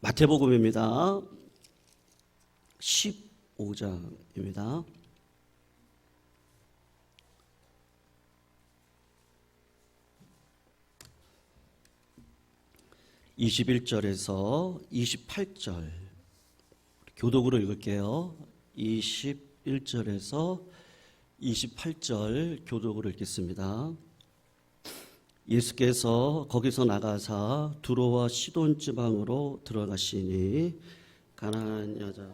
마태복음입니다. 15장입니다. (21절에서) (28절) 교독으로 읽을게요. 21절에서 28절 교독으로 읽겠습니다. 예수께서 거기서 나가사 두로와 시돈 지방으로 들어가시니 가나안 여자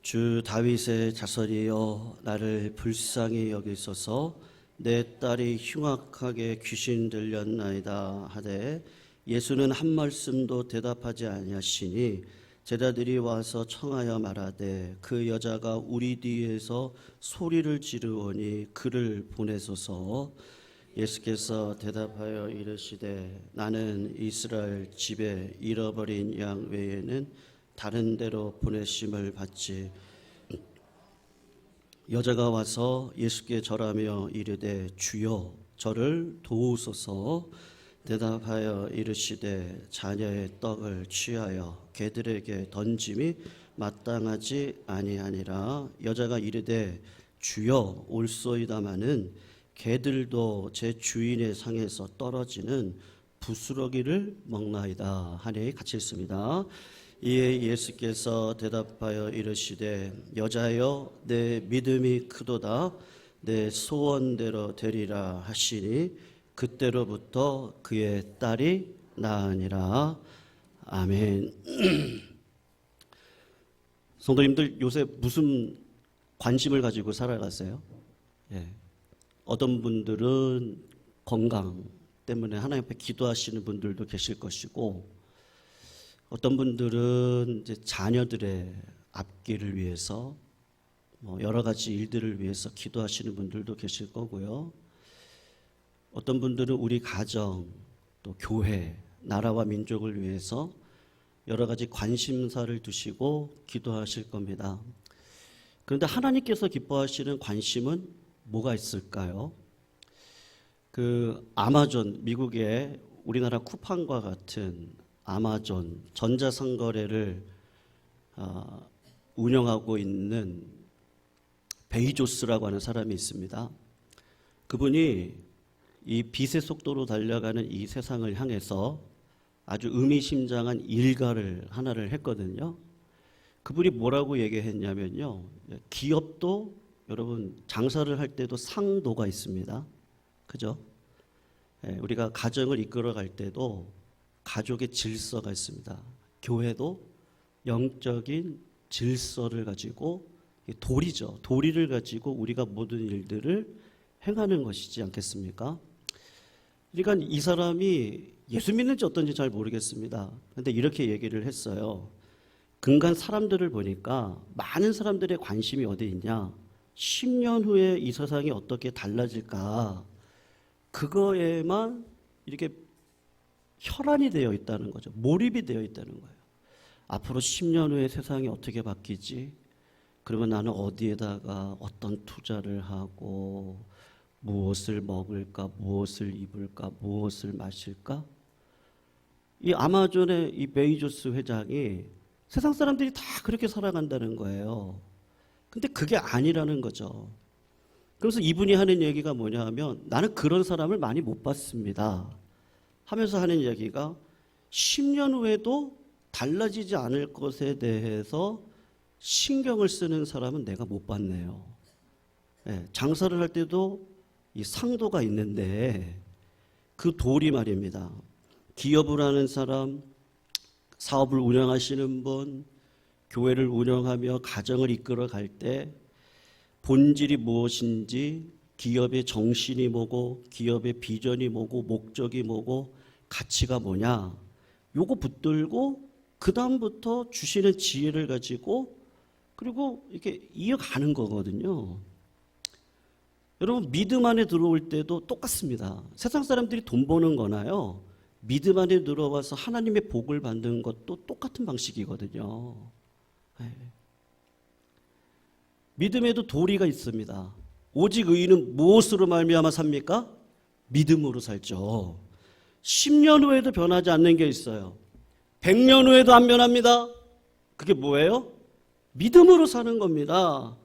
주 다윗의 자손이여 나를 불쌍히 여기소서. 내 딸이 흉악하게 귀신 들렸나이다 하되 예수는 한 말씀도 대답하지 아니하시니 제자들이 와서 청하여 말하되 그 여자가 우리 뒤에서 소리를 지르오니 그를 보내소서. 예수께서 대답하여 이르시되 나는 이스라엘 집에 잃어버린 양 외에는 다른 데로 보내심을 받지. 여자가 와서 예수께 절하며 이르되 주여 저를 도우소서. 대답하여 이르시되 자녀의 떡을 취하여 개들에게 던짐이 마땅하지 아니하니라. 여자가 이르되 주여 올소이다마는 개들도 제 주인의 상에서 떨어지는 부스러기를 먹나이다 하니 같이 읽습니다. 이에 예수께서 대답하여 이르시되 여자여 내 믿음이 크도다. 내 소원대로 되리라 하시니 그때로부터 그의 딸이 나으니라. 아멘. 성도님들 요새 무슨 관심을 가지고 살아가세요? 어떤 분들은 건강 때문에 하나님 앞에 기도하시는 분들도 계실 것이고, 어떤 분들은 이제 자녀들의 앞길을 위해서 여러 가지 일들을 위해서 기도하시는 분들도 계실 거고요. 어떤 분들은 우리 가정, 또 교회, 나라와 민족을 위해서 여러 가지 관심사를 두시고 기도하실 겁니다. 그런데 하나님께서 기뻐하시는 관심은 뭐가 있을까요? 아마존, 미국의 우리나라 쿠팡과 같은 아마존 전자상거래를 운영하고 있는 베이조스라고 하는 사람이 있습니다. 그분이 이 빛의 속도로 달려가는 이 세상을 향해서 아주 의미심장한 일가를 하나를 했거든요. 그분이 뭐라고 얘기했냐면요. 기업도 여러분 장사를 할 때도 상도가 있습니다. 그죠? 우리가 가정을 이끌어갈 때도 가족의 질서가 있습니다. 교회도 영적인 질서를 가지고 도리죠. 도리를 가지고 우리가 모든 일들을 행하는 것이지 않겠습니까? 그러니까 이 사람이 예수 믿는지 어떤지 잘 모르겠습니다. 그런데 이렇게 얘기를 했어요. 근간 사람들을 보니까 많은 사람들의 관심이 어디 있냐? 10년 후에 이 세상이 어떻게 달라질까? 그거에만 이렇게 혈안이 되어 있다는 거죠. 몰입이 되어 있다는 거예요. 앞으로 10년 후에 세상이 어떻게 바뀌지? 그러면 나는 어디에다가 어떤 투자를 하고 무엇을 먹을까, 무엇을 입을까, 무엇을 마실까? 이 아마존의 이 베이조스 회장이 세상 사람들이 다 그렇게 살아간다는 거예요. 근데 그게 아니라는 거죠. 그래서 이분이 하는 얘기가 뭐냐 하면 나는 그런 사람을 많이 못 봤습니다 하면서 하는 얘기가 10년 후에도 달라지지 않을 것에 대해서 신경을 쓰는 사람은 내가 못 봤네요. 장사를 할 때도 이 상도가 있는데 그 도리 말입니다. 기업을 하는 사람, 사업을 운영하시는 분, 교회를 운영하며 가정을 이끌어 갈 때 본질이 무엇인지, 기업의 정신이 뭐고, 기업의 비전이 뭐고, 목적이 뭐고, 가치가 뭐냐, 요거 붙들고 그 다음부터 주시는 지혜를 가지고 그리고 이렇게 이어가는 거거든요. 여러분 믿음 안에 들어올 때도 똑같습니다. 세상 사람들이 돈 버는 거나요, 믿음 안에 들어와서 하나님의 복을 받는 것도 똑같은 방식이거든요. 믿음에도 도리가 있습니다. 오직 의인은 무엇으로 말미암아 삽니까? 믿음으로 살죠. 10년 후에도 변하지 않는 게 있어요. 100년 후에도 안 변합니다. 그게 뭐예요? 믿음으로 사는 겁니다.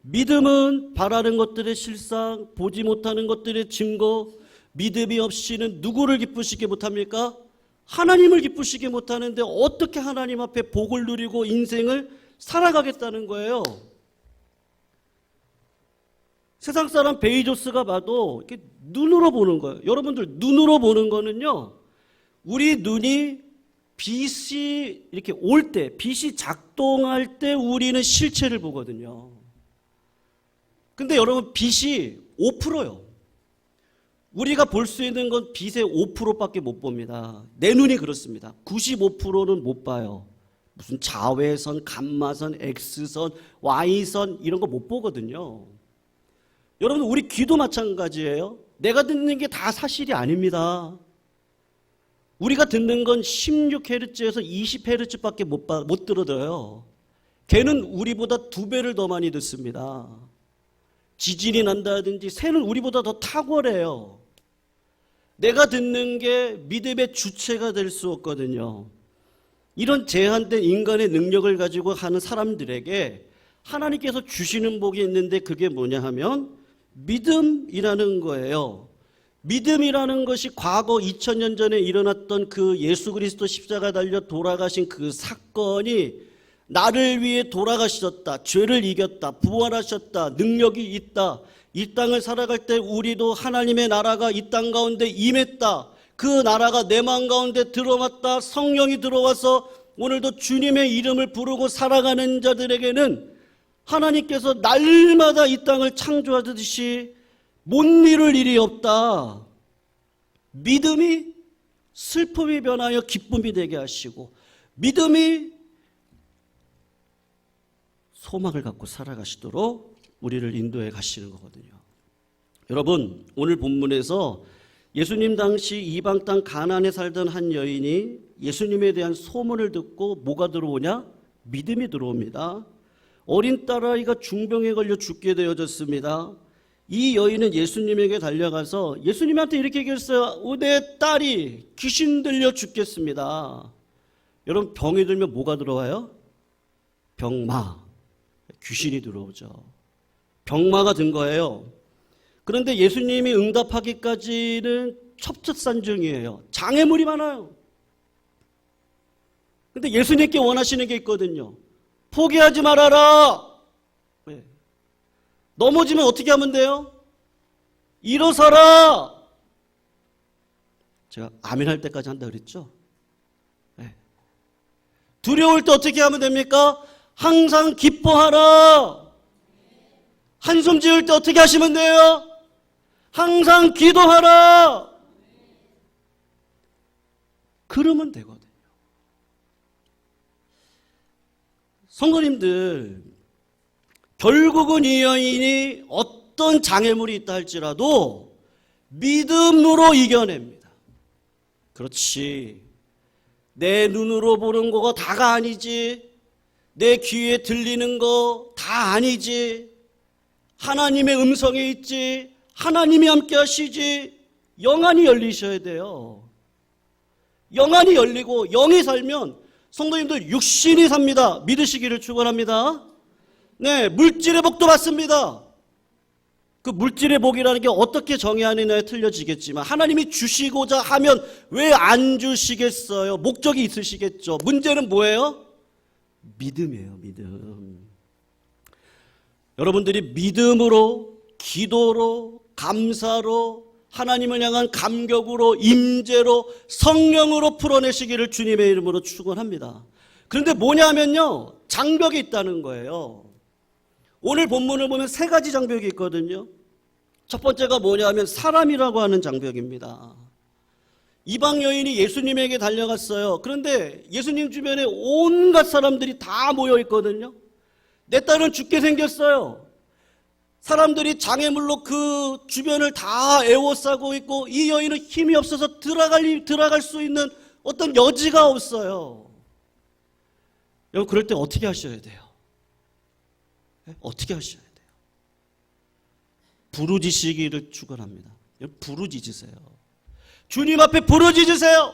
믿음은 바라는 것들의 실상, 보지 못하는 것들의 증거. 믿음이 없이는 누구를 기쁘시게 못합니까? 하나님을 기쁘시게 못하는데 어떻게 하나님 앞에 복을 누리고 인생을 살아가겠다는 거예요. 세상 사람 베이조스가 봐도 이렇게 눈으로 보는 거예요. 여러분들 눈으로 보는 거는요, 우리 눈이 빛이 이렇게 올 때, 빛이 작동할 때 우리는 실체를 보거든요. 근데 여러분, 빛이 5%요. 우리가 볼 수 있는 건 빛의 5%밖에 못 봅니다. 내 눈이 그렇습니다. 95%는 못 봐요. 무슨 자외선, 감마선, X선, Y선 이런 거 못 보거든요. 여러분, 우리 귀도 마찬가지예요. 내가 듣는 게 다 사실이 아닙니다. 우리가 듣는 건 16Hz에서 20Hz밖에 못 들어요. 걔는 우리보다 2배를 더 많이 듣습니다. 지진이 난다든지 새는 우리보다 더 탁월해요. 내가 듣는 게 믿음의 주체가 될 수 없거든요. 이런 제한된 인간의 능력을 가지고 하는 사람들에게 하나님께서 주시는 복이 있는데 그게 뭐냐 하면 믿음이라는 거예요. 믿음이라는 것이 과거 2000년 전에 일어났던 그 예수 그리스도 십자가 달려 돌아가신 그 사건이 나를 위해 돌아가셨다, 죄를 이겼다, 부활하셨다, 능력이 있다, 이 땅을 살아갈 때 우리도 하나님의 나라가 이 땅 가운데 임했다, 그 나라가 내 마음 가운데 들어왔다, 성령이 들어와서 오늘도 주님의 이름을 부르고 살아가는 자들에게는 하나님께서 날마다 이 땅을 창조하듯이 못 이룰 일이 없다. 믿음이 슬픔이 변하여 기쁨이 되게 하시고, 믿음이 소망을 갖고 살아가시도록 우리를 인도해 가시는 거거든요. 여러분, 오늘 본문에서 예수님 당시 이방 땅 가나안에 살던 한 여인이 예수님에 대한 소문을 듣고 뭐가 들어오냐? 믿음이 들어옵니다. 어린 딸아이가 중병에 걸려 죽게 되어졌습니다. 이 여인은 예수님에게 달려가서 예수님한테 이렇게 얘기했어요. 내 딸이 귀신 들려 죽겠습니다. 여러분, 병이 들면 뭐가 들어와요? 병마, 귀신이 들어오죠. 병마가 든 거예요. 그런데 예수님이 응답하기까지는 첩첩산중이에요. 장애물이 많아요. 근데 예수님께 원하시는 게 있거든요. 포기하지 말아라. 네. 넘어지면 어떻게 하면 돼요? 일어서라. 제가 아멘 할 때까지 한다 그랬죠? 네. 두려울 때 어떻게 하면 됩니까? 항상 기뻐하라. 한숨 지을 때 어떻게 하시면 돼요? 항상 기도하라. 그러면 되거든요. 성도님들, 결국은 이 여인이 어떤 장애물이 있다 할지라도 믿음으로 이겨냅니다. 그렇지. 내 눈으로 보는 거가 다가 아니지. 내 귀에 들리는 거 다 아니지. 하나님의 음성이 있지. 하나님이 함께 하시지. 영안이 열리셔야 돼요. 영안이 열리고 영이 살면 성도님들 육신이 삽니다. 믿으시기를 축원합니다. 네, 물질의 복도 받습니다. 그 물질의 복이라는 게 어떻게 정의하느냐에 틀려지겠지만 하나님이 주시고자 하면 왜 안 주시겠어요? 목적이 있으시겠죠. 문제는 뭐예요? 믿음이에요. 믿음. 여러분들이 믿음으로, 기도로, 감사로, 하나님을 향한 감격으로, 임재로, 성령으로 풀어내시기를 주님의 이름으로 축원합니다. 그런데 뭐냐면요, 장벽이 있다는 거예요. 오늘 본문을 보면 3가지 장벽이 있거든요. 첫 번째가 뭐냐면 사람이라고 하는 장벽입니다. 이방 여인이 예수님에게 달려갔어요. 그런데 예수님 주변에 온갖 사람들이 다 모여 있거든요. 내 딸은 죽게 생겼어요. 사람들이 장애물로 그 주변을 다 에워싸고 있고 이 여인은 힘이 없어서 들어갈 수 있는 어떤 여지가 없어요. 여러분, 그럴 때 어떻게 하셔야 돼요? 어떻게 하셔야 돼요? 부르짖으시기를 축원합니다. 여러분, 부르짖으세요. 주님 앞에 부르짖으세요.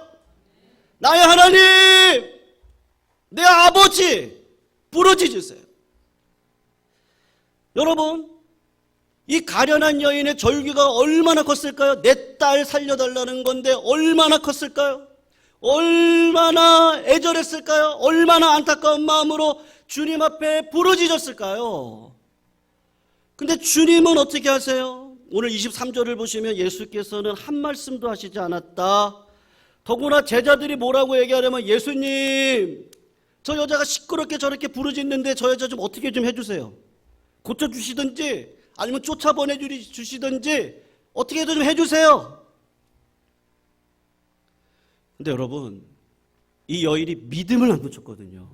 나의 하나님, 내 아버지, 부르짖으세요. 여러분, 이 가련한 여인의 절규가 얼마나 컸을까요? 내 딸 살려달라는 건데 얼마나 컸을까요? 얼마나 애절했을까요? 얼마나 안타까운 마음으로 주님 앞에 부르짖었을까요? 근데 주님은 어떻게 하세요? 오늘 23절을 보시면 예수께서는 한 말씀도 하시지 않았다. 더구나 제자들이 뭐라고 얘기하려면, 예수님, 저 여자가 시끄럽게 저렇게 부르짖는데 저 여자 좀 어떻게 좀 해주세요. 고쳐주시든지 아니면 쫓아보내주시든지 어떻게든 좀 해주세요. 근데 여러분, 이 여인이 믿음을 안 붙였거든요.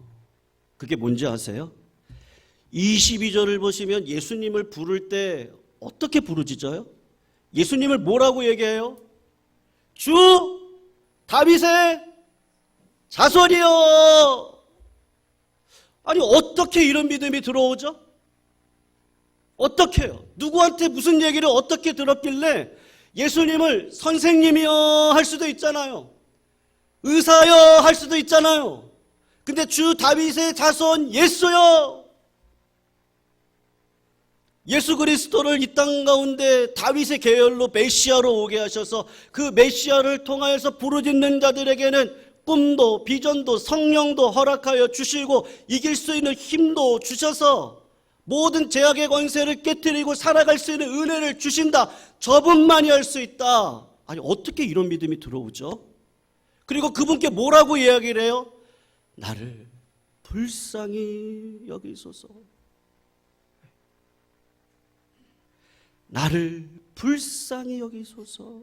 그게 뭔지 아세요? 22절을 보시면 예수님을 부를 때 어떻게 부르짖어요? 예수님을 뭐라고 얘기해요? 주 다윗의 자손이여. 아니, 어떻게 이런 믿음이 들어오죠? 어떻게요? 누구한테 무슨 얘기를 어떻게 들었길래 예수님을 선생님이여 할 수도 있잖아요. 의사여 할 수도 있잖아요. 근데 주 다윗의 자손 예수여. 예수 그리스도를 이 땅 가운데 다윗의 계열로 메시아로 오게 하셔서 그 메시아를 통하여서 부르짖는 자들에게는 꿈도 비전도 성령도 허락하여 주시고 이길 수 있는 힘도 주셔서 모든 죄악의 권세를 깨뜨리고 살아갈 수 있는 은혜를 주신다. 저분만이 할 수 있다. 아니, 어떻게 이런 믿음이 들어오죠? 그리고 그분께 뭐라고 이야기를 해요? 나를 불쌍히 여기소서. 나를 불쌍히 여기소서.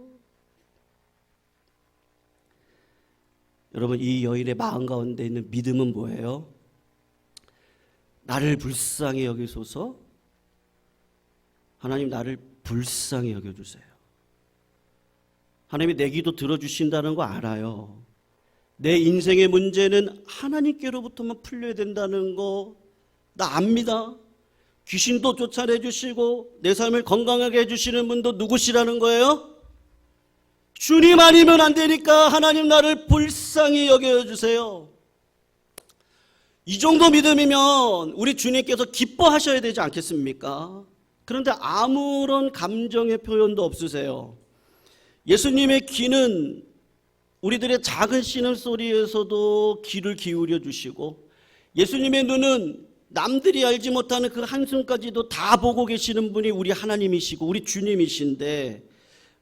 여러분, 이 여인의 마음 가운데 있는 믿음은 뭐예요? 나를 불쌍히 여기소서. 하나님, 나를 불쌍히 여겨주세요. 하나님이 내 기도 들어주신다는 거 알아요. 내 인생의 문제는 하나님께로부터만 풀려야 된다는 거 나 압니다. 귀신도 쫓아내주시고 내 삶을 건강하게 해주시는 분도 누구시라는 거예요? 주님 아니면 안 되니까 하나님 나를 불쌍히 여겨주세요. 이 정도 믿음이면 우리 주님께서 기뻐하셔야 되지 않겠습니까? 그런데 아무런 감정의 표현도 없으세요. 예수님의 귀는 우리들의 작은 신음소리에서도 귀를 기울여 주시고, 예수님의 눈은 남들이 알지 못하는 그 한숨까지도 다 보고 계시는 분이 우리 하나님이시고 우리 주님이신데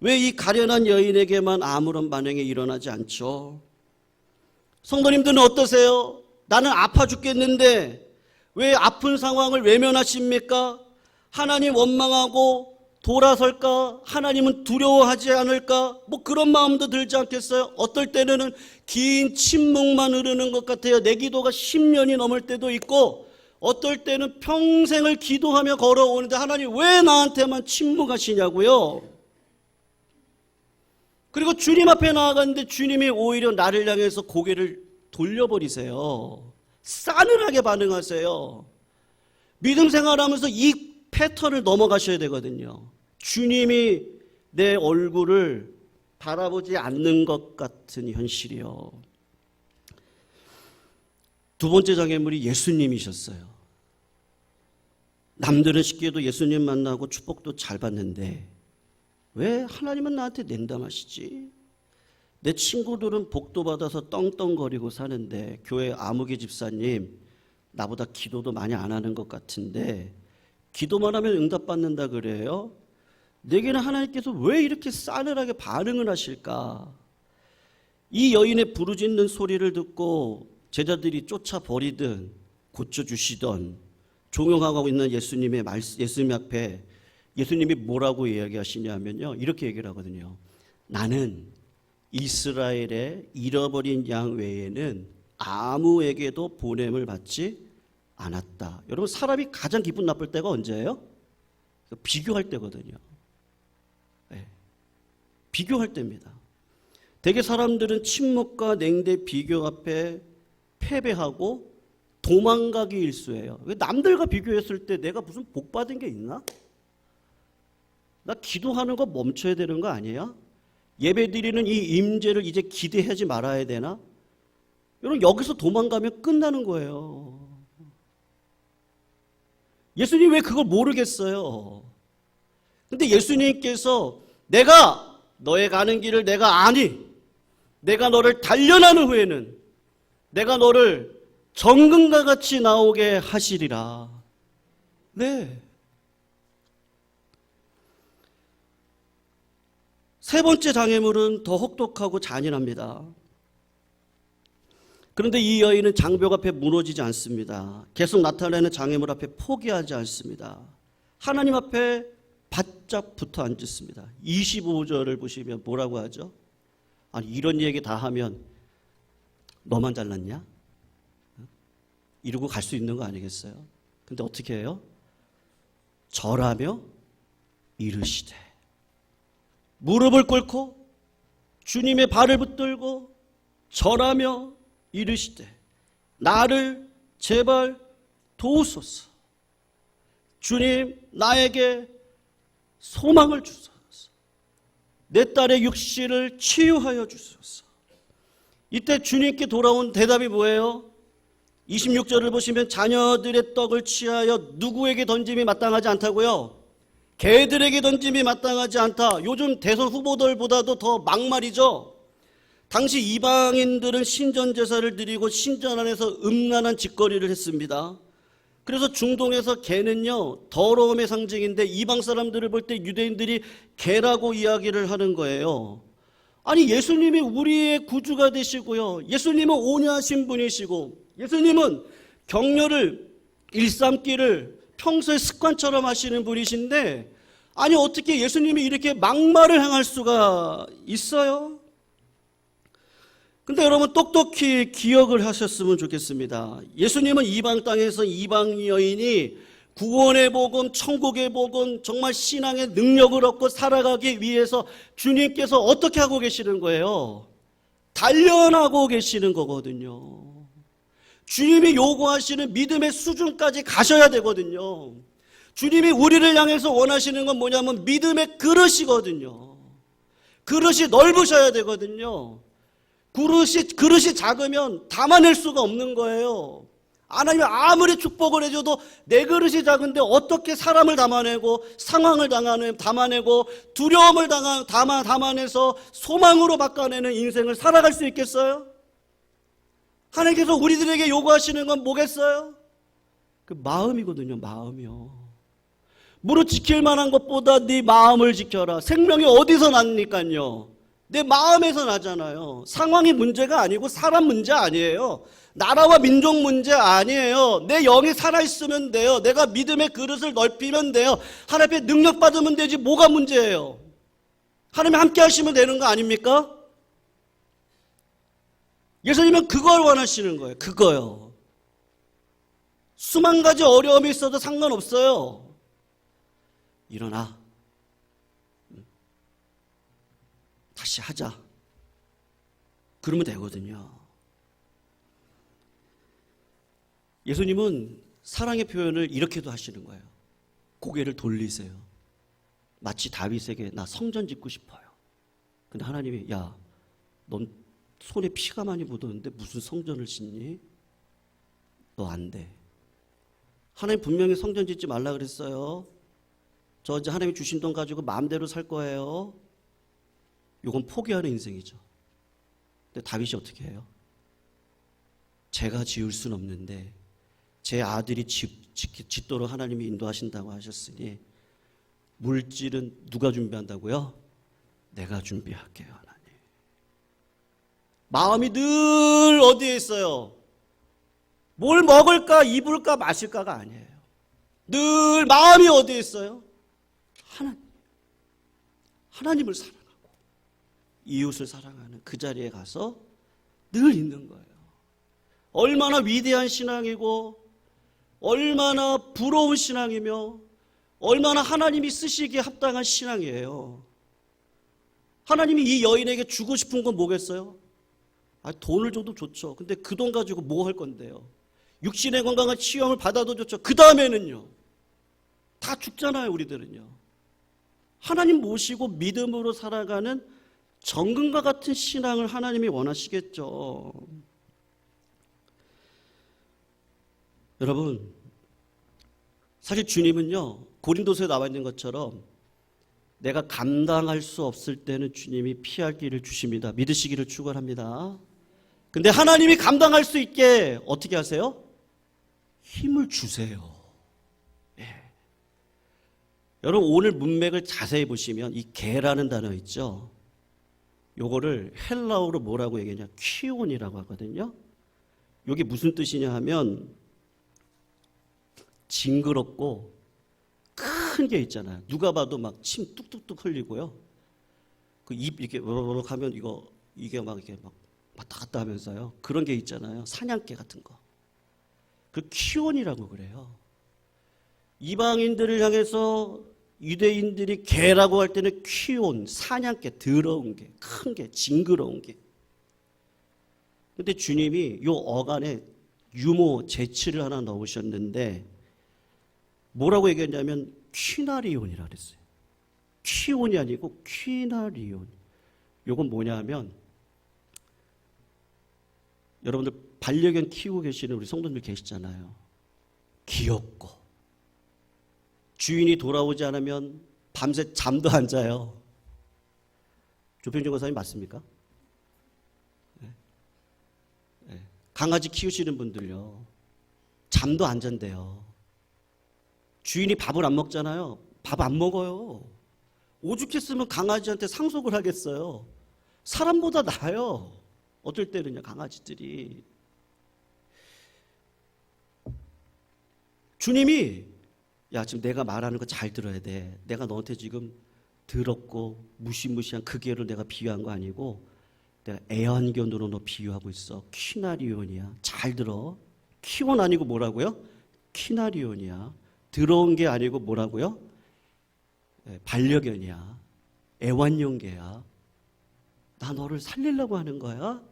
왜 이 가련한 여인에게만 아무런 반응이 일어나지 않죠? 성도님들은 어떠세요? 나는 아파 죽겠는데 왜 아픈 상황을 외면하십니까? 하나님 원망하고 돌아설까? 하나님은 두려워하지 않을까? 뭐 그런 마음도 들지 않겠어요? 어떨 때는 긴 침묵만 흐르는 것 같아요. 내 기도가 10년이 넘을 때도 있고, 어떨 때는 평생을 기도하며 걸어오는데 하나님 왜 나한테만 침묵하시냐고요? 그리고 주님 앞에 나아갔는데 주님이 오히려 나를 향해서 고개를 돌려버리세요. 싸늘하게 반응하세요. 믿음 생활하면서 이 패턴을 넘어가셔야 되거든요. 주님이 내 얼굴을 바라보지 않는 것 같은 현실이요. 두 번째 장애물이 예수님이셨어요. 남들은 쉽게도 예수님 만나고 축복도 잘 받는데 왜 하나님은 나한테 냉담하시지? 내 친구들은 복도 받아서 떵떵거리고 사는데 교회 아무개 집사님 나보다 기도도 많이 안 하는 것 같은데 기도만 하면 응답받는다 그래요? 내게는 하나님께서 왜 이렇게 싸늘하게 반응을 하실까? 이 여인의 부르짖는 소리를 듣고 제자들이 쫓아버리든 고쳐주시던 종용하고 있는 예수님 앞에 예수님이 뭐라고 이야기하시냐면요, 이렇게 얘기를 하거든요. 나는 이스라엘의 잃어버린 양 외에는 아무에게도 보냄을 받지 않았다. 여러분, 사람이 가장 기분 나쁠 때가 언제예요? 비교할 때거든요. 네. 비교할 때입니다. 대개 사람들은 침묵과 냉대 비교 앞에 패배하고 도망가기 일쑤예요. 남들과 비교했을 때 내가 무슨 복 받은 게 있나? 나 기도하는 거 멈춰야 되는 거 아니야? 예배드리는 이 임재를 이제 기대하지 말아야 되나? 여러분, 여기서 도망가면 끝나는 거예요. 예수님 왜 그걸 모르겠어요? 근데 예수님께서 내가 너의 가는 길을 내가 아니, 내가 너를 단련하는 후에는 내가 너를 정금과 같이 나오게 하시리라. 네. 세 번째 장애물은 더 혹독하고 잔인합니다. 그런데 이 여인은 장벽 앞에 무너지지 않습니다. 계속 나타나는 장애물 앞에 포기하지 않습니다. 하나님 앞에 바짝 붙어 앉습니다. 25절을 보시면 뭐라고 하죠? 아니, 이런 얘기 다 하면 너만 잘났냐? 이러고 갈 수 있는 거 아니겠어요? 근데 어떻게 해요? 절하며 이르시되, 무릎을 꿇고 주님의 발을 붙들고 절하며 이르시되, 나를 제발 도우소서. 주님, 나에게 소망을 주소서. 내 딸의 육신을 치유하여 주소서. 이때 주님께 돌아온 대답이 뭐예요? 26절을 보시면 자녀들의 떡을 취하여 누구에게 던짐이 마땅하지 않다고요? 개들에게 던짐이 마땅하지 않다. 요즘 대선 후보들보다도 더 막말이죠. 당시 이방인들은 신전 제사를 드리고 신전 안에서 음란한 짓거리를 했습니다. 그래서 중동에서 개는요, 더러움의 상징인데 이방 사람들을 볼 때 유대인들이 개라고 이야기를 하는 거예요. 아니, 예수님이 우리의 구주가 되시고요, 예수님은 온유하신 분이시고, 예수님은 격려를, 일삼기를 평소에 습관처럼 하시는 분이신데, 아니, 어떻게 예수님이 이렇게 막말을 행할 수가 있어요? 근데 여러분, 똑똑히 기억을 하셨으면 좋겠습니다. 예수님은 이방 땅에서 이방 여인이 구원의 복음, 천국의 복음, 정말 신앙의 능력을 얻고 살아가기 위해서 주님께서 어떻게 하고 계시는 거예요? 단련하고 계시는 거거든요. 주님이 요구하시는 믿음의 수준까지 가셔야 되거든요. 주님이 우리를 향해서 원하시는 건 뭐냐면 믿음의 그릇이거든요. 그릇이 넓으셔야 되거든요. 그릇이 작으면 담아낼 수가 없는 거예요. 하나님이 아무리 축복을 해줘도 내 그릇이 작은데 어떻게 사람을 담아내고 상황을 담아내고 두려움을 담아내서 소망으로 바꿔내는 인생을 살아갈 수 있겠어요? 하나님께서 우리들에게 요구하시는 건 뭐겠어요? 그 마음이거든요. 마음이요. 무릇 지킬 만한 것보다 네 마음을 지켜라. 생명이 어디서 납니까요? 내 마음에서 나잖아요. 상황이 문제가 아니고 사람 문제 아니에요. 나라와 민족 문제 아니에요. 내 영이 살아있으면 돼요. 내가 믿음의 그릇을 넓히면 돼요. 하나님 앞에 능력 받으면 되지 뭐가 문제예요? 하나님이 함께 하시면 되는 거 아닙니까? 예수님은 그걸 원하시는 거예요. 그거요. 수만 가지 어려움이 있어도 상관없어요. 일어나. 다시 하자. 그러면 되거든요. 예수님은 사랑의 표현을 이렇게도 하시는 거예요. 고개를 돌리세요. 마치 다윗에게 나 성전 짓고 싶어요. 근데 하나님이 야, 넌 손에 피가 많이 묻었는데 무슨 성전을 짓니? 너 안 돼. 하나님 분명히 성전 짓지 말라 그랬어요. 저 이제 하나님이 주신 돈 가지고 마음대로 살 거예요. 이건 포기하는 인생이죠. 근데 다윗이 어떻게 해요? 제가 지을 수는 없는데 제 아들이 짓도록 하나님이 인도하신다고 하셨으니 물질은 누가 준비한다고요? 내가 준비할게요. 하나님. 마음이 늘 어디에 있어요? 뭘 먹을까, 입을까, 마실까가 아니에요. 늘 마음이 어디에 있어요? 하나님을 사랑하고 이웃을 사랑하는 그 자리에 가서 늘 있는 거예요. 얼마나 위대한 신앙이고 얼마나 부러운 신앙이며 얼마나 하나님이 쓰시기에 합당한 신앙이에요. 하나님이 이 여인에게 주고 싶은 건 뭐겠어요? 돈을 줘도 좋죠. 근데 그 돈 가지고 뭐 할 건데요? 육신의 건강한 치유함을 받아도 좋죠. 그 다음에는요. 다 죽잖아요, 우리들은요. 하나님 모시고 믿음으로 살아가는 정금과 같은 신앙을 하나님이 원하시겠죠. 여러분, 사실 주님은요, 고린도서에 나와 있는 것처럼 내가 감당할 수 없을 때는 주님이 피할 길을 주십니다. 믿으시기를 축원합니다. 근데 하나님이 감당할 수 있게 어떻게 하세요? 힘을 주세요. 예. 여러분, 오늘 문맥을 자세히 보시면 이 개라는 단어 있죠. 요거를 헬라어로 뭐라고 얘기하냐? 키온이라고 하거든요. 이게 무슨 뜻이냐 하면 징그럽고 큰 게 있잖아요. 누가 봐도 막 침 뚝뚝뚝 흘리고요. 그 입 이렇게 으르륵 하면 이게 막 이렇게 막 왔다 갔다 하면서요. 그런 게 있잖아요. 사냥개 같은 거. 그 키온이라고 그래요. 이방인들을 향해서 유대인들이 개라고 할 때는 키온, 사냥개, 더러운 게, 큰 게, 징그러운 게. 근데 주님이 요 어간에 유모, 재치를 하나 넣으셨는데 뭐라고 얘기했냐면 퀴나리온이라 그랬어요. 키온이 아니고 퀴나리온. 요건 뭐냐 하면 여러분들 반려견 키우고 계시는 우리 성도님들 계시잖아요. 귀엽고 주인이 돌아오지 않으면 밤새 잠도 안 자요. 조평준 권사님 맞습니까? 네. 네. 강아지 키우시는 분들요. 잠도 안 잔대요. 주인이 밥을 안 먹잖아요. 밥 안 먹어요. 오죽했으면 강아지한테 상속을 하겠어요. 사람보다 나아요. 어떨 때는요, 강아지들이. 주님이 야, 지금 내가 말하는 거 잘 들어야 돼. 내가 너한테 지금 더럽고 무시무시한 그 개를 내가 비유한 거 아니고 내가 애완견으로 너 비유하고 있어. 퀴나리온이야. 잘 들어. 키온 아니고 뭐라고요? 퀴나리온이야. 더러운 게 아니고 뭐라고요? 반려견이야. 애완용개야. 나 너를 살리려고 하는 거야.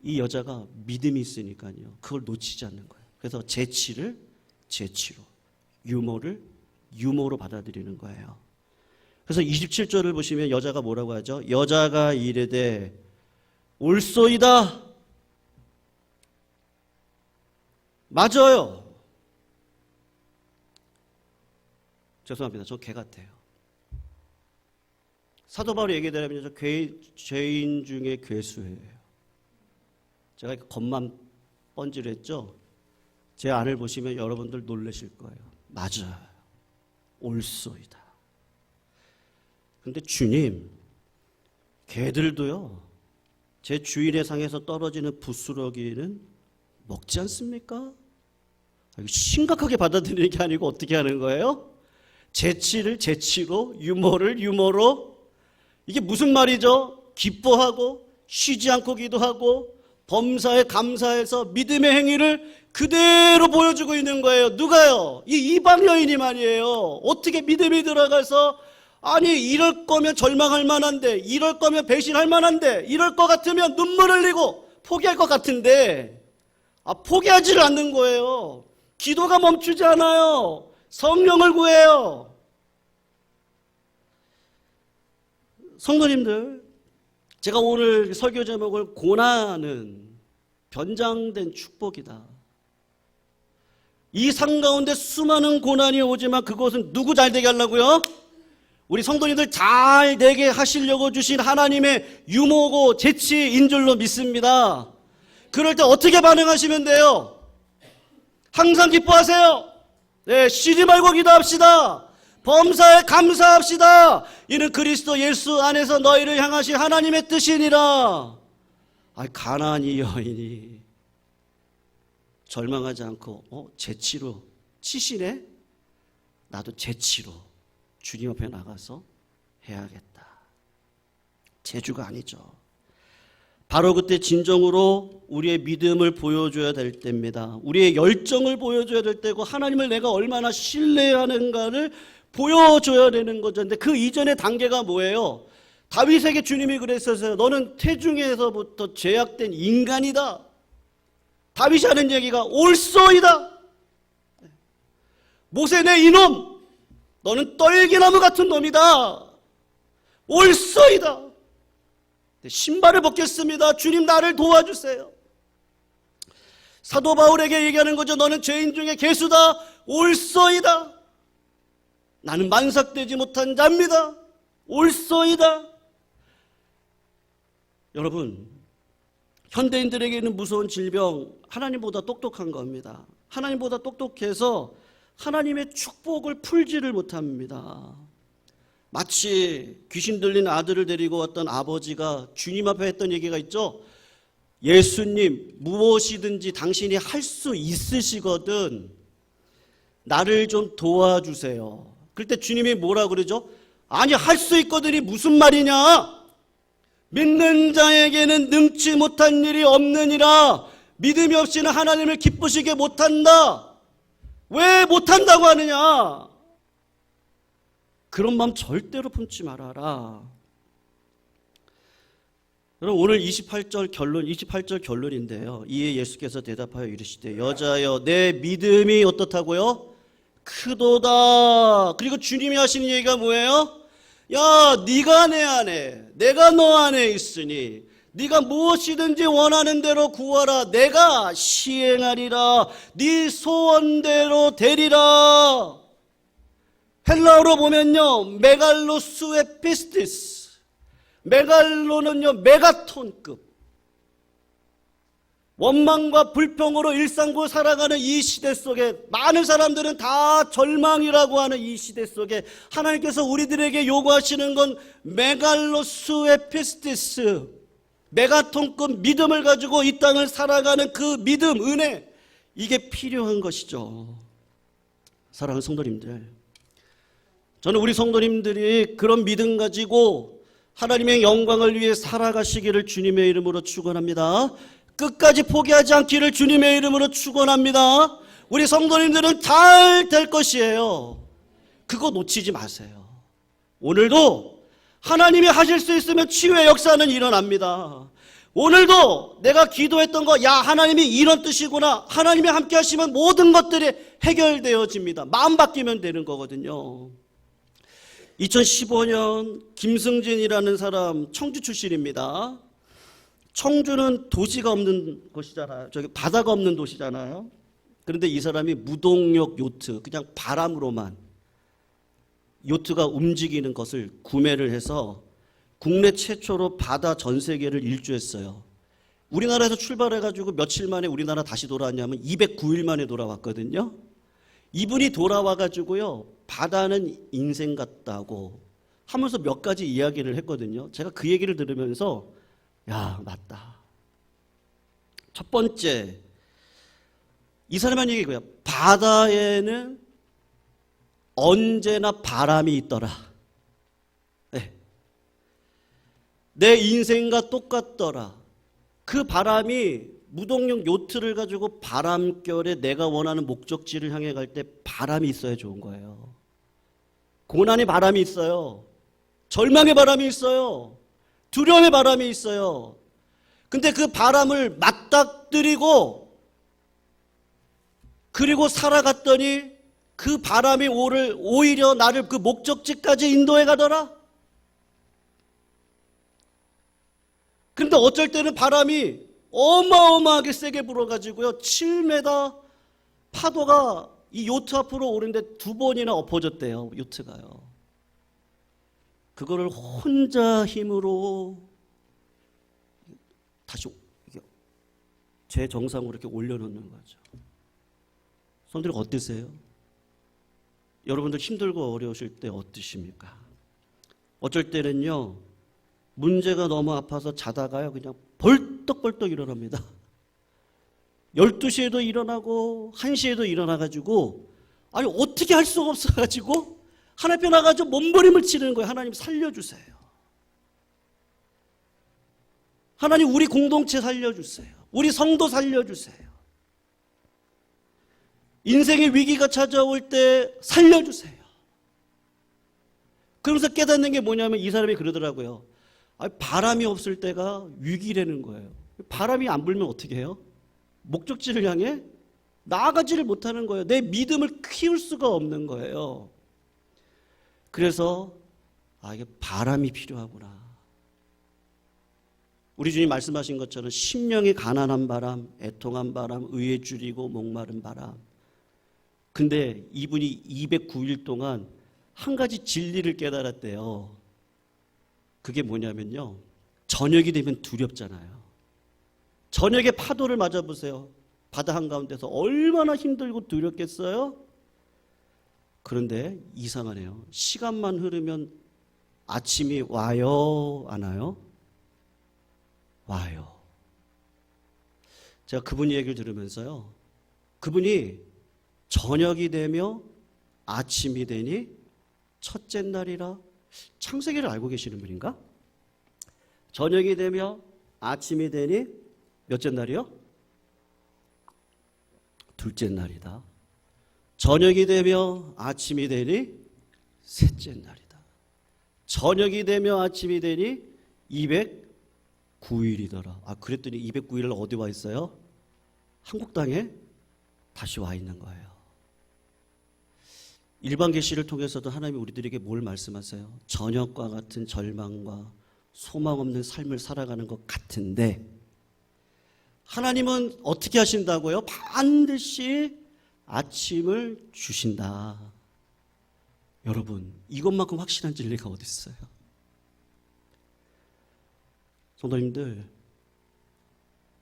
이 여자가 믿음이 있으니까요. 그걸 놓치지 않는 거예요. 그래서 재치를 재치로, 유머를 유머로 받아들이는 거예요. 그래서 27절을 보시면 여자가 뭐라고 하죠? 여자가 이르되 올소이다. 맞아요. 죄송합니다. 저 개 같아요. 사도 바울이 얘기하면 저 죄인 중에 괴수예요. 제가 겉만 번지르했죠. 제 안을 보시면 여러분들 놀라실 거예요. 맞아요. 올소이다. 근데 주님, 개들도요, 제 주인의 상에서 떨어지는 부스러기는 먹지 않습니까? 심각하게 받아들이는 게 아니고 어떻게 하는 거예요? 재치를 재치로, 유머를 유머로. 이게 무슨 말이죠? 기뻐하고 쉬지 않고 기도하고 범사에 감사해서 믿음의 행위를 그대로 보여주고 있는 거예요. 누가요? 이 이방 여인이 말이에요. 어떻게 믿음이 들어가서 아니 이럴 거면 절망할 만한데, 이럴 거면 배신할 만한데, 이럴 것 같으면 눈물 흘리고 포기할 것 같은데 포기하지를 않는 거예요. 기도가 멈추지 않아요. 성령을 구해요. 성도님들, 제가 오늘 설교 제목을 고난은 변장된 축복이다. 이 삶 가운데 수많은 고난이 오지만 그것은 누구 잘 되게 하려고요? 우리 성도님들 잘 되게 하시려고 주신 하나님의 유머고 재치인 줄로 믿습니다. 그럴 때 어떻게 반응하시면 돼요? 항상 기뻐하세요. 네, 쉬지 말고 기도합시다. 범사에 감사합시다. 이는 그리스도 예수 안에서 너희를 향하신 하나님의 뜻이니라. 가나안 이 여인이 절망하지 않고 재치로 치시네? 나도 재치로 주님 앞에 나가서 해야겠다. 재주가 아니죠. 바로 그때 진정으로 우리의 믿음을 보여줘야 될 때입니다. 우리의 열정을 보여줘야 될 때고 하나님을 내가 얼마나 신뢰하는가를 보여줘야 되는 거죠. 근데 그 이전의 단계가 뭐예요? 다윗에게 주님이 그랬었어요. 너는 태중에서부터 죄악된 인간이다. 다윗이 하는 얘기가 올소이다. 모세 내 이놈, 너는 떨기나무 같은 놈이다. 올소이다. 신발을 벗겠습니다. 주님 나를 도와주세요. 사도 바울에게 얘기하는 거죠. 너는 죄인 중에 괴수다. 올소이다. 나는 만삭되지 못한 자입니다. 올소이다. 여러분, 현대인들에게는 무서운 질병, 하나님보다 똑똑한 겁니다. 하나님보다 똑똑해서 하나님의 축복을 풀지를 못합니다. 마치 귀신 들린 아들을 데리고 왔던 아버지가 주님 앞에 했던 얘기가 있죠. 예수님, 무엇이든지 당신이 할 수 있으시거든 나를 좀 도와주세요. 그때 주님이 뭐라 그러죠? 아니, 할 수 있거든이 무슨 말이냐? 믿는 자에게는 능치 못한 일이 없느니라. 믿음이 없이는 하나님을 기쁘시게 못한다. 왜 못한다고 하느냐? 그런 마음 절대로 품지 말아라. 여러분, 오늘 28절 결론인데요. 이에 예수께서 대답하여 이르시되 여자여 내 믿음이 어떻다고요? 크도다. 그리고 주님이 하시는 얘기가 뭐예요? 야, 네가 내 안에, 내가 너 안에 있으니 네가 무엇이든지 원하는 대로 구하라. 내가 시행하리라. 네 소원대로 되리라. 헬라어로 보면요, 메갈로스의 피스티스. 메갈로는요, 메가톤급. 원망과 불평으로 일상고 살아가는 이 시대 속에 많은 사람들은 다 절망이라고 하는 이 시대 속에 하나님께서 우리들에게 요구하시는 건 메갈로스의 피스티스, 메가톤급 믿음을 가지고 이 땅을 살아가는 그 믿음, 은혜, 이게 필요한 것이죠. 사랑하는 성도님들, 저는 우리 성도님들이 그런 믿음 가지고 하나님의 영광을 위해 살아가시기를 주님의 이름으로 축원합니다. 끝까지 포기하지 않기를 주님의 이름으로 축원합니다. 우리 성도님들은 잘 될 것이에요. 그거 놓치지 마세요. 오늘도 하나님이 하실 수 있으면 치유의 역사는 일어납니다. 오늘도 내가 기도했던 거, 야, 하나님이 이런 뜻이구나. 하나님이 함께 하시면 모든 것들이 해결되어집니다. 마음 바뀌면 되는 거거든요. 2015년 김승진이라는 사람, 청주 출신입니다. 청주는 도시가 없는 곳이잖아요. 저기 바다가 없는 도시잖아요. 그런데 이 사람이 무동력 요트, 그냥 바람으로만 요트가 움직이는 것을 구매를 해서 국내 최초로 바다 전 세계를 일주했어요. 우리나라에서 출발해가지고 며칠 만에 우리나라 다시 돌아왔냐면 209일 만에 돌아왔거든요. 이분이 돌아와가지고요, 바다는 인생 같다고 하면서 몇 가지 이야기를 했거든요. 제가 그 얘기를 들으면서 야, 맞다. 첫 번째, 이 사람이 한 얘기가 바다에는 언제나 바람이 있더라. 네. 내 인생과 똑같더라. 그 바람이 무동력 요트를 가지고 바람결에 내가 원하는 목적지를 향해 갈 때 바람이 있어야 좋은 거예요. 고난의 바람이 있어요. 절망의 바람이 있어요. 두려움의 바람이 있어요. 근데 그 바람을 맞닥뜨리고 그리고 살아갔더니 그 바람이 오히려 나를 그 목적지까지 인도해 가더라. 그런데 어쩔 때는 바람이 어마어마하게 세게 불어가지고요, 7m 파도가 이 요트 앞으로 오는데 2번이나 엎어졌대요. 요트가요. 그거를 혼자 힘으로 다시 제 정상으로 이렇게 올려놓는 거죠. 성도님 어떠세요? 여러분들 힘들고 어려우실 때 어떠십니까? 어쩔 때는요, 문제가 너무 아파서 자다가요, 그냥 벌떡벌떡 일어납니다. 12시에도 일어나고 1시에도 일어나가지고, 아니 어떻게 할 수가 없어가지고 하나님 앞에 나가서 몸부림을 치는 거예요. 하나님 살려주세요. 하나님 우리 공동체 살려주세요. 우리 성도 살려주세요. 인생의 위기가 찾아올 때 살려주세요. 그러면서 깨닫는 게 뭐냐면 이 사람이 그러더라고요. 바람이 없을 때가 위기라는 거예요. 바람이 안 불면 어떻게 해요? 목적지를 향해 나아가지를 못하는 거예요. 내 믿음을 키울 수가 없는 거예요. 그래서 이게 바람이 필요하구나. 우리 주님 말씀하신 것처럼 심령이 가난한 바람, 애통한 바람, 의에 줄이고 목마른 바람. 근데 이분이 209일 동안 한 가지 진리를 깨달았대요. 그게 뭐냐면요, 저녁이 되면 두렵잖아요. 저녁에 파도를 맞아보세요. 바다 한가운데서 얼마나 힘들고 두렵겠어요? 그런데 이상하네요. 시간만 흐르면 아침이 와요, 안 와요? 와요. 제가 그분 얘기를 들으면서요, 그분이 저녁이 되며 아침이 되니 첫째 날이라, 창세기를 알고 계시는 분인가? 저녁이 되며 아침이 되니 몇째 날이요? 둘째 날이다. 저녁이 되며 아침이 되니 셋째 날이다. 저녁이 되며 아침이 되니 209일이더라. 그랬더니 209일을 어디 와 있어요? 한국 땅에 다시 와 있는 거예요. 일반 계시를 통해서도 하나님이 우리들에게 뭘 말씀하세요? 저녁과 같은 절망과 소망 없는 삶을 살아가는 것 같은데, 하나님은 어떻게 하신다고요? 반드시 아침을 주신다. 여러분, 이것만큼 확실한 진리가 어디 있어요? 성도님들,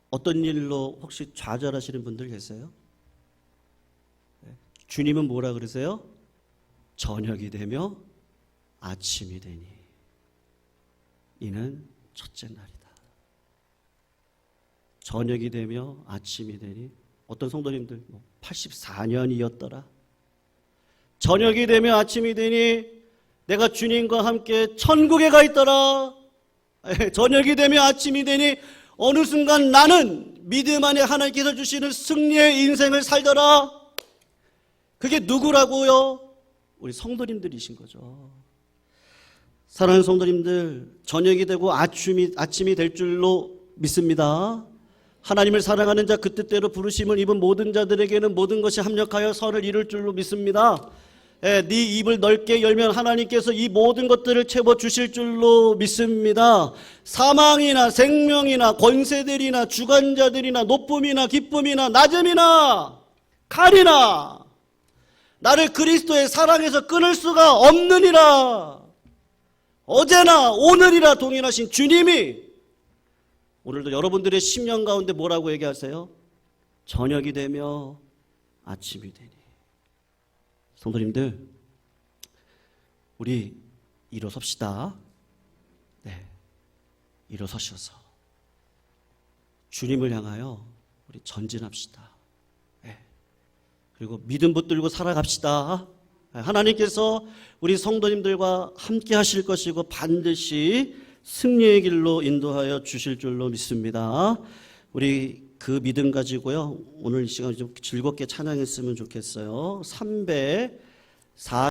어떤 일로 혹시 좌절하시는 분들 계세요? 주님은 뭐라 그러세요? 저녁이 되며 아침이 되니 이는 첫째 날이다. 저녁이 되며 아침이 되니, 어떤 성도님들 84년이었더라. 저녁이 되며 아침이 되니 내가 주님과 함께 천국에 가 있더라. 저녁이 되며 아침이 되니 어느 순간 나는 믿음 안에 하나님께서 주시는 승리의 인생을 살더라. 그게 누구라고요? 우리 성도님들이신 거죠. 사랑하는 성도님들, 저녁이 되고 아침이 될 줄로 믿습니다. 하나님을 사랑하는 자, 그 뜻대로 부르심을 입은 모든 자들에게는 모든 것이 합력하여 선을 이룰 줄로 믿습니다. 네 입을 넓게 열면 하나님께서 이 모든 것들을 채워주실 줄로 믿습니다. 사망이나 생명이나 권세들이나 주관자들이나 높음이나 기쁨이나 낮음이나 칼이나 나를 그리스도의 사랑에서 끊을 수가 없느니라. 어제나 오늘이라 동일하신 주님이 오늘도 여러분들의 심령 가운데 뭐라고 얘기하세요? 저녁이 되며 아침이 되니. 성도님들, 우리 일어섭시다. 네, 일어서셔서 주님을 향하여 우리 전진합시다. 네, 그리고 믿음 붙들고 살아갑시다. 하나님께서 우리 성도님들과 함께 하실 것이고 반드시 승리의 길로 인도하여 주실 줄로 믿습니다. 우리 그 믿음 가지고요, 오늘 이 시간 좀 즐겁게 찬양했으면 좋겠어요. 304